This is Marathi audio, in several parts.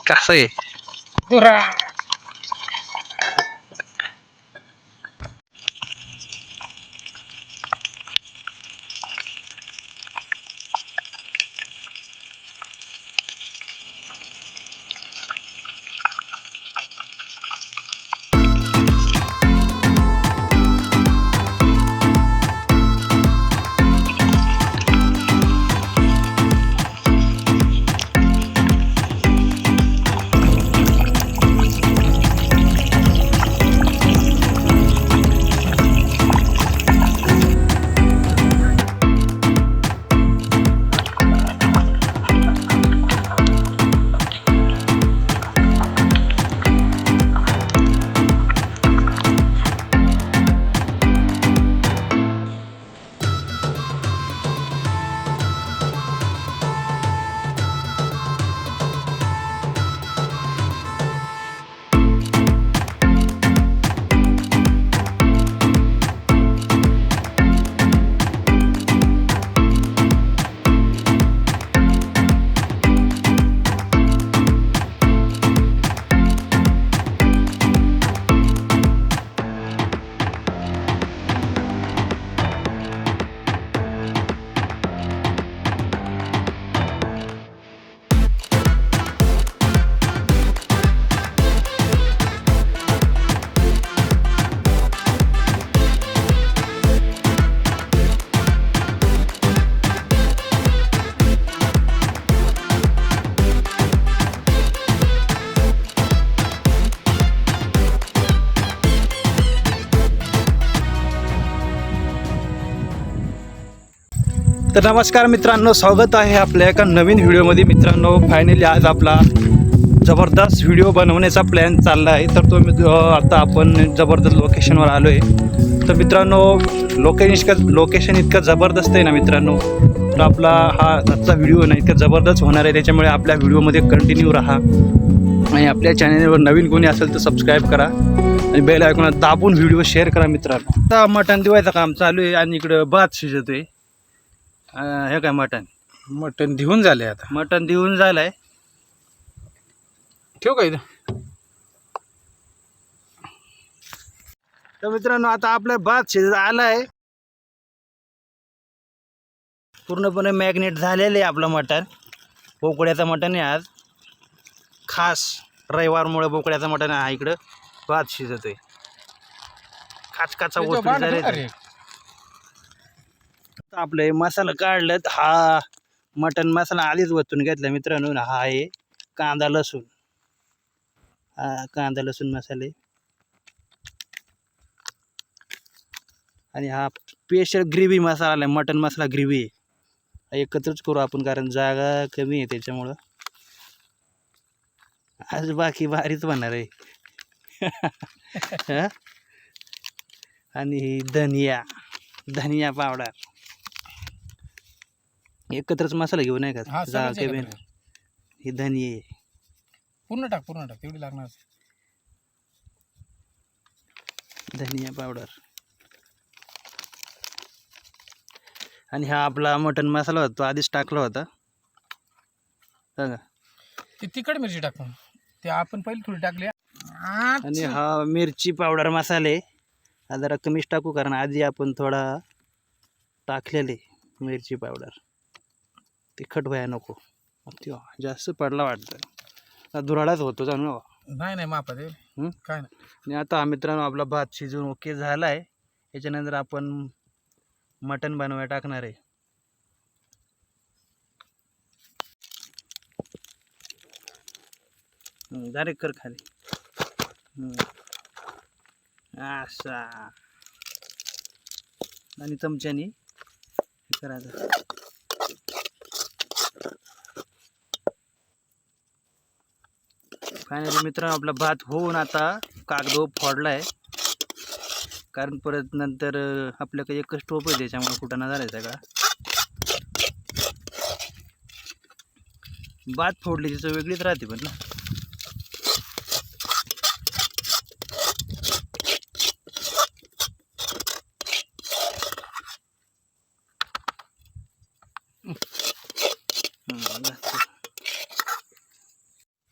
कसं आहे? दुरा तर नमस्कार मित्रांनो, स्वागत आहे आपल्या एका नवीन व्हिडिओमध्ये. मित्रांनो, फायनली आज आपला जबरदस्त व्हिडिओ बनवण्याचा प्लॅन चालला आहे. तर तो आता आपण जबरदस्त लोकेशनवर आलो आहे. तर मित्रांनो, लोकेशन इतकं जबरदस्त आहे ना मित्रांनो. तर आपला हा आजचा व्हिडिओ ना इतका जबरदस्त होणार आहे. त्याच्यामुळे आपल्या व्हिडिओमध्ये कंटिन्यू राहा आणि आपल्या चॅनलवर नवीन कोणी असेल तर सबस्क्राईब करा आणि बेल आयकॉन दाबून व्हिडिओ शेअर करा मित्रांनो. आता मटण दिवायचं काम चालू आहे आणि इकडं भात शिजत आहे. हे काय मटण घेऊन झाले आता. मटण देऊन झालंय. ठेव का इथं? तर मित्रांनो, आता आपला भात शिजत आलाय. पूर्णपणे मॅग्नेट झालेलं आहे आपलं मटण. बोकड्याचं मटण आहे आज. खास रविवारमुळे बोकड्याचं मटण आहे. इकडं भात शिजत आहे. खाचकाचा ओतून झाले. आपले मसाला काढलेत. हा मटण मसाला आधीच वतून घेतला मित्रांनो. हा आहे कांदा लसूण. हा कांदा लसूण मसाले आणि हा स्पेशल ग्रेव्ही मसाला आहे. मटण मसाला ग्रेव्ही एकत्रच करू आपण, कारण जागा कमी आहे त्याच्यामुळं. आज बाकी भारीच बनणार आहे. आणि धनिया पावडर एकत्रच मसाला घेऊ नाही का? जागा कमी. ही धनिये पूर्ण टाक तेवढी लागणार. धनिया पावडर आणि हा आपला मटन मसाला होता, तो आधीच टाकला होता. सांगा. ती तिखट मिरची टाकून ते आपण पहिले थोडी टाकली. आणि हा मिरची पावडर मसाले हा जरा कमीच टाकू, कारण आधी आपण थोडा टाकलेले मिरची पावडर. तिखट व्हायला नको. जास्त पडला वाटतं, दुराडाच होतो जाणू. नाही मापा दे काय नाही. आणि आता मित्रांनो, आपला भात शिजून ओके झाला आहे. याच्यानंतर आपण मटण बनवायला टाकणार आहे. डायरेक्ट कर खाली असा आणि चमच्यानी करायचं. फायनली मित्रांनो, आपला भात होऊन आता कागदो फोडलाय, कारण परत नंतर आपल्याकडे एकच टोप आहे त्याच्यामुळे कुठं झालाय सगळा. भात फोडली तिचं वेगळीच राहते पण ना.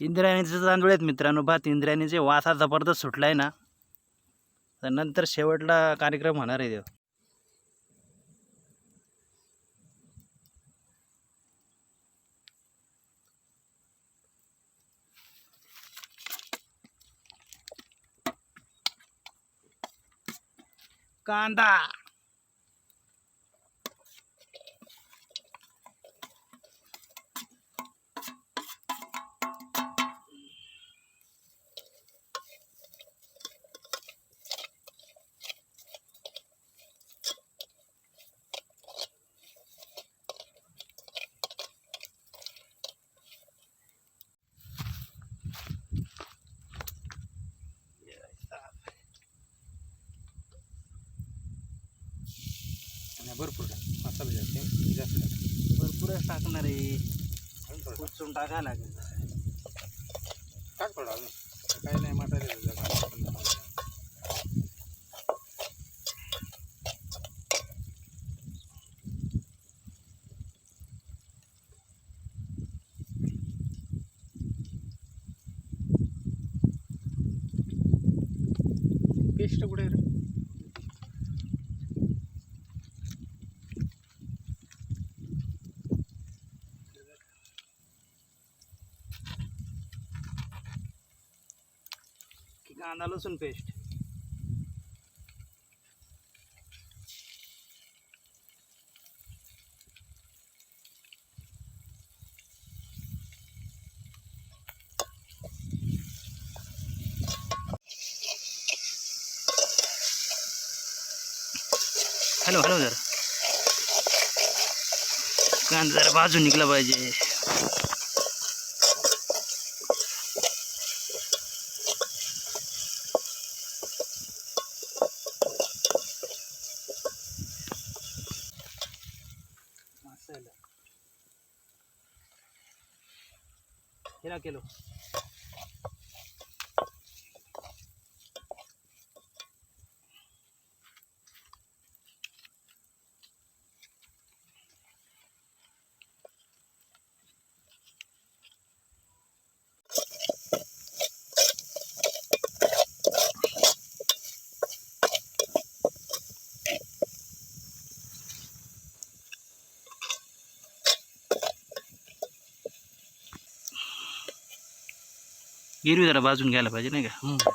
इंद्रायणीचे तांदूळ आहेत मित्रांनो. भात इंद्रायणीचे वास हा जबरदस्त सुटला आहे ना, तर नंतर शेवटला कार्यक्रम होणार आहे. कांदा भरपूर मसाला जास्त भरपूरच टाकणार आहे. उचून टाकायला लागेल. टाक थोडा अजून काही नाही मसाले पेस्ट कुठे आहे रे? कांदा लसूण पेस्ट. हॅलो हॅलो जरा कांदा जरा भाजून निघला पाहिजे. हिरा किलो गिरवी जरा भाजून घ्यायला पाहिजे नाही का.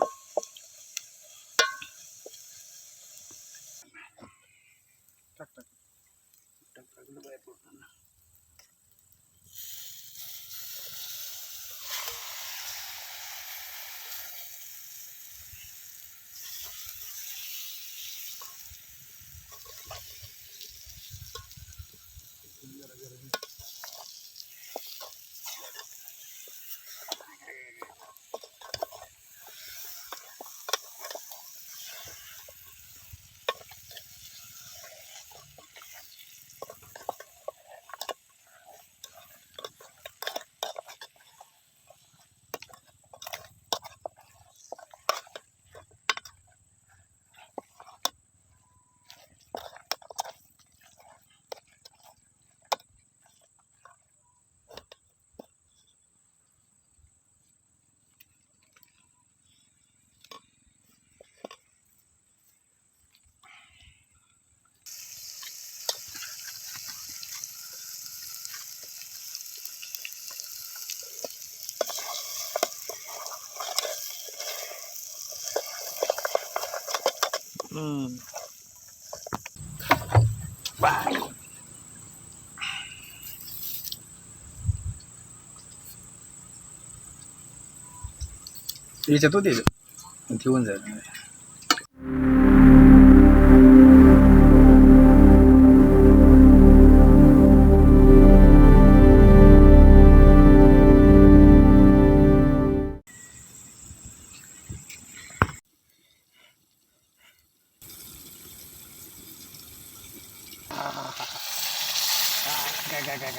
याच्यात होते ठेवून जाईल. काय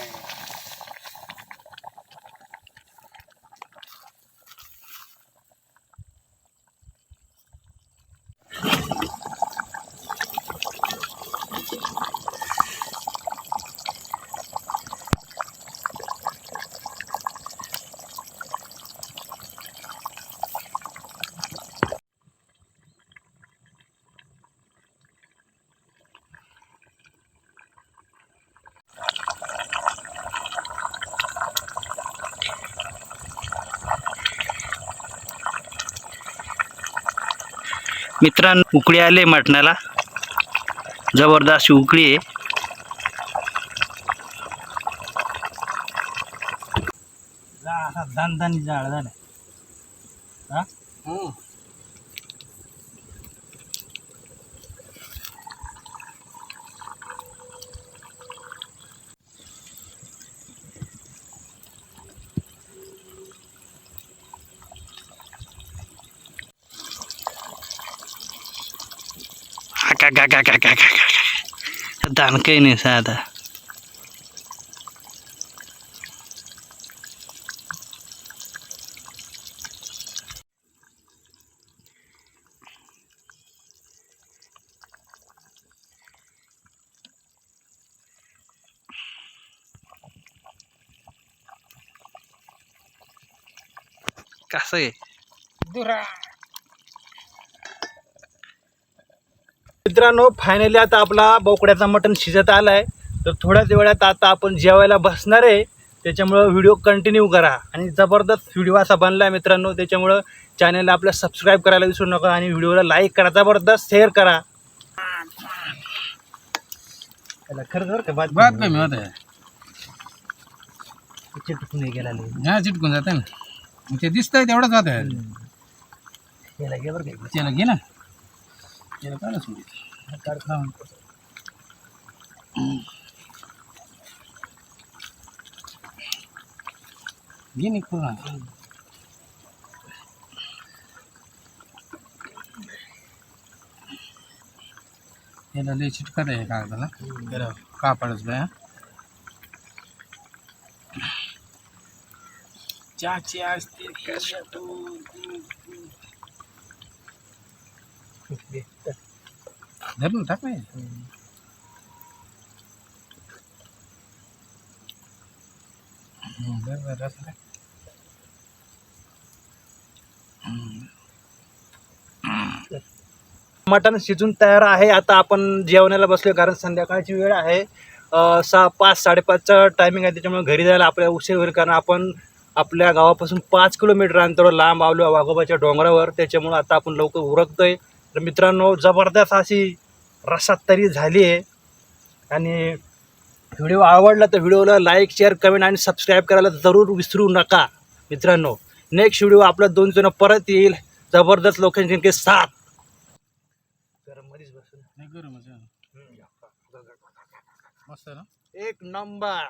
मित्रांनो उकळी आले मटणाला, जबरदस्त उकळी आहे. दान जाळ झालं. दान काही नाही साधा. कसं आहे मित्रांनो, फायनली आता आपला बोकड्याचा मटण शिजत आलाय. तर थोड्याच वेळात आता आपण जेवायला बसणार आहे. त्याच्यामुळं व्हिडिओ कंटिन्यू करा. आणि जबरदस्त व्हिडिओ असा बनला आहे मित्रांनो. त्याच्यामुळं चॅनलला आपल्या सबस्क्राईब करायला विसरू नका आणि व्हिडिओला लाईक करा, जबरदस्त शेअर करा. खरं बात कमी होत आहे, चिटकून गेला हा चिटकून जाते ना, ते दिसतंय तेवढंच होत आहे. त्याला घे ना, त्याला काढा सोडी. घे निघतो ना. याला लय चिटकत आहे कागदाला, त्याला कापडच बाय. चाची असते धरून टाक नाही. मटण शिजून तयार आहे. आता आपण जेवणाला बसलो कारण संध्याकाळची वेळ आहे. 5:30-5:30चा टायमिंग आहे. त्याच्यामुळे घरी जायला आपल्याला उशीर होईल, कारण आपण आपल्या गावापासून 5 किलोमीटर अंतरावर लांब आलो वाघोबाच्या डोंगरावर. त्याच्यामुळं आता आपण लवकर उरकतोय. तर मित्रांनो, जबरदस्त अशी रसात तरी झाली आहे. आणि व्हिडिओ आवडला तर व्हिडिओला लाईक, शेअर, कमेंट आणि सबस्क्राईब करायला जरूर विसरू नका मित्रांनो. नेक्स्ट व्हिडिओ आपला 2 जण परत येईल जबरदस्त लोकेशन के साथ. गरमच मस्त ना, एक नंबर.